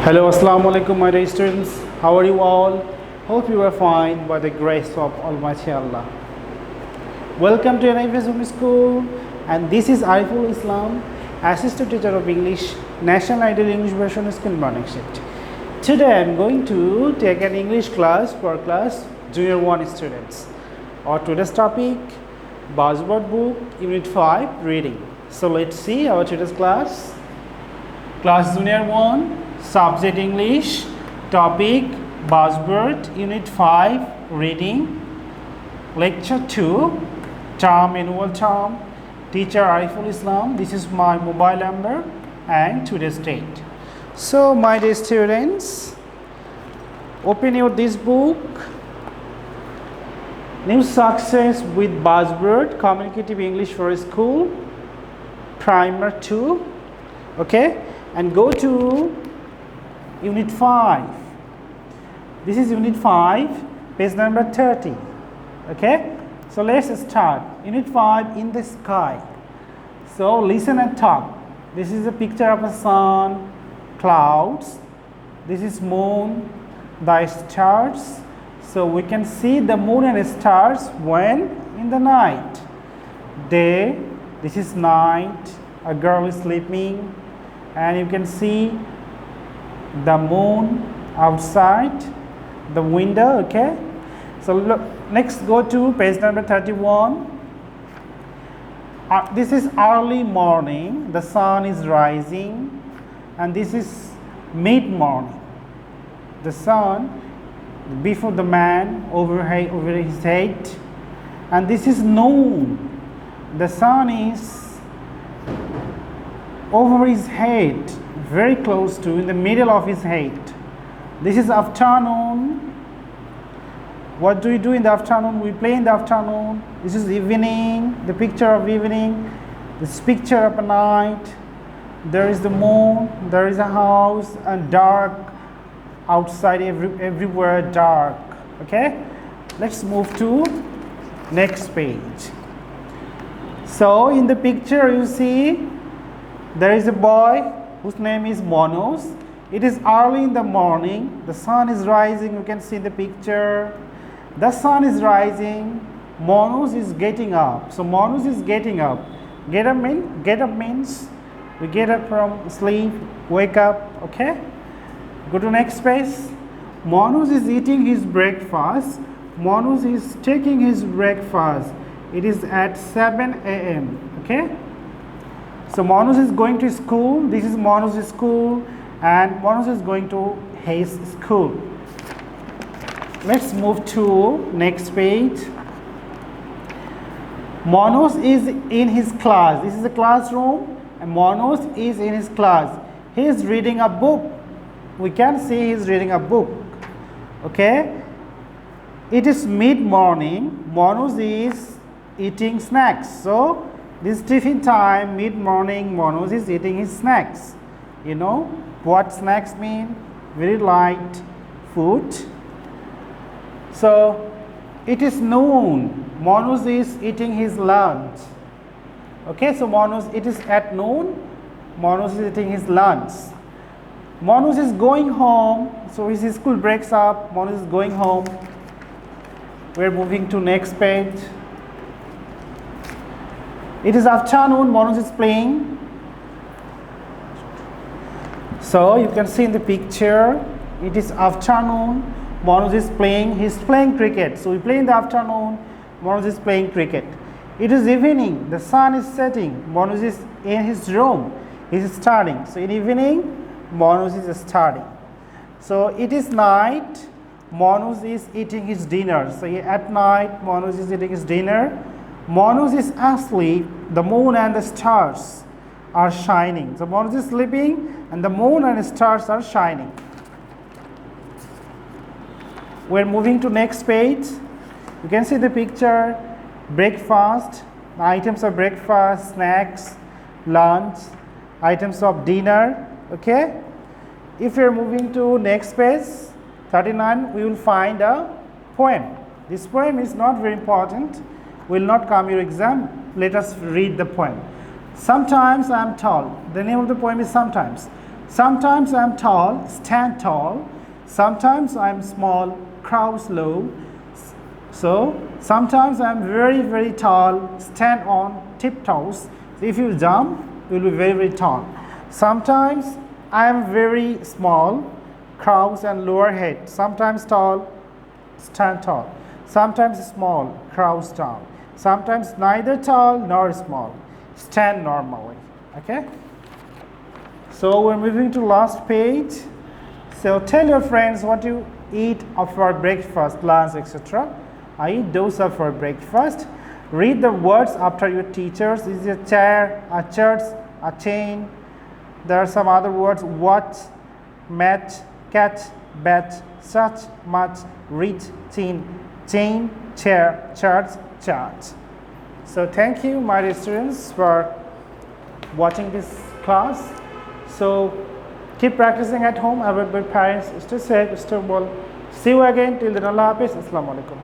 Hello, Assalamu alaikum, my dear students. How are you all? Hope you are fine by the grace of Almighty Allah. Welcome to Unit-5 Home School, and this is Ariful Islam, Assistant Teacher of English, National Ideal English Version School Morning Shift. Today I am going to take an English class for class Junior 1 students. Our today's topic, Buzzword Book, Unit 5, Reading. So let's see our today's class. Class Junior 1. Subject English, topic Buzzword, Unit 5, Reading, Lecture 2, Term, Annual Term, Teacher Ariful Islam. This is my mobile number and today's date. So my dear students, open this book, New Success with Buzzword, Communicative English for School, Primer 2, okay, and go to Unit 5. This is Unit 5, page number 30. Okay, so let's start. Unit 5, In the Sky. So listen and talk. This is a picture of a sun, clouds. This is moon, the stars. So we can see the moon and stars when in the night. Day, this is night. A girl is sleeping, and you can see the moon outside the window. Okay, so look, next go to page number 31. This is early morning, the sun is rising, and this is mid morning, the sun before the man over his head, and this is noon, the sun is over his head, very close to, in the middle of his head. This is afternoon. What do we do in the afternoon? We play in the afternoon. This is evening, the picture of evening. This picture of a night. There is the moon, there is a house, and dark outside, everywhere dark. Okay, let's move to next page. So in the picture you see there is a boy whose name is Monos. It is early in the morning. The sun is rising. You can see the picture. The sun is rising. Monos is getting up. So Monos is getting up. Get up means we get up from sleep, wake up. Okay. Go to next page. Monos is eating his breakfast. Monos is taking his breakfast. It is at 7 a.m. Okay. So Monos is going to school. This is Monos' school, and Monos is going to his school. Let's move to next page. Monos is in his class. This is a classroom, and Monos is in his class. He is reading a book. We can see he is reading a book. Okay. It is mid-morning. Monos is eating snacks. So this tiffin time, mid-morning, Monos is eating his snacks. You know what snacks mean? Very light food. So it is noon. Monos is eating his lunch. Okay, so Monos, it is at noon. Monos is eating his lunch. Monos is going home. So his school breaks up. Monos is going home. We're moving to next page. It is afternoon, Monos is playing. So you can see in the picture, it is afternoon, Monos is playing, he's playing cricket. So we play in the afternoon, Monos is playing cricket. It is evening, the sun is setting, Monos is in his room, he is studying. So in evening, Monos is studying. So it is night, Monos is eating his dinner. So at night, Monos is eating his dinner. Monos is asleep. The moon and the stars are shining. So Monos is sleeping, and the moon and the stars are shining. We're moving to next page. You can see the picture. Breakfast. The items of breakfast, snacks, lunch, items of dinner. Okay. If we're moving to next page, 39, we will find a poem. This poem is not very important. Will not come your exam. Let us read the poem. Sometimes I am tall. The name of the poem is Sometimes. Sometimes I'm tall, stand tall. Sometimes I'm small, crouch low. So sometimes I'm very tall, stand on tiptoes. So if you jump, you will be very tall. Sometimes I am very small, crouch and lower head. Sometimes tall, stand tall. Sometimes small, crouch down. Sometimes neither tall nor small, stand normally. Okay. So we're moving to last page. So tell your friends what you eat for breakfast, lunch, etc. I eat dosa for breakfast. Read the words after your teachers. This is a chair, a church, a chain. There are some other words: watch, match, catch, bat, such, much, reach, chain, chair, church, church. So thank you, my dear students, for watching this class. So keep practicing at home. Have a good parents. Stay safe, stay well. See you again. Till then, Allah Hafiz. Assalamu alaikum.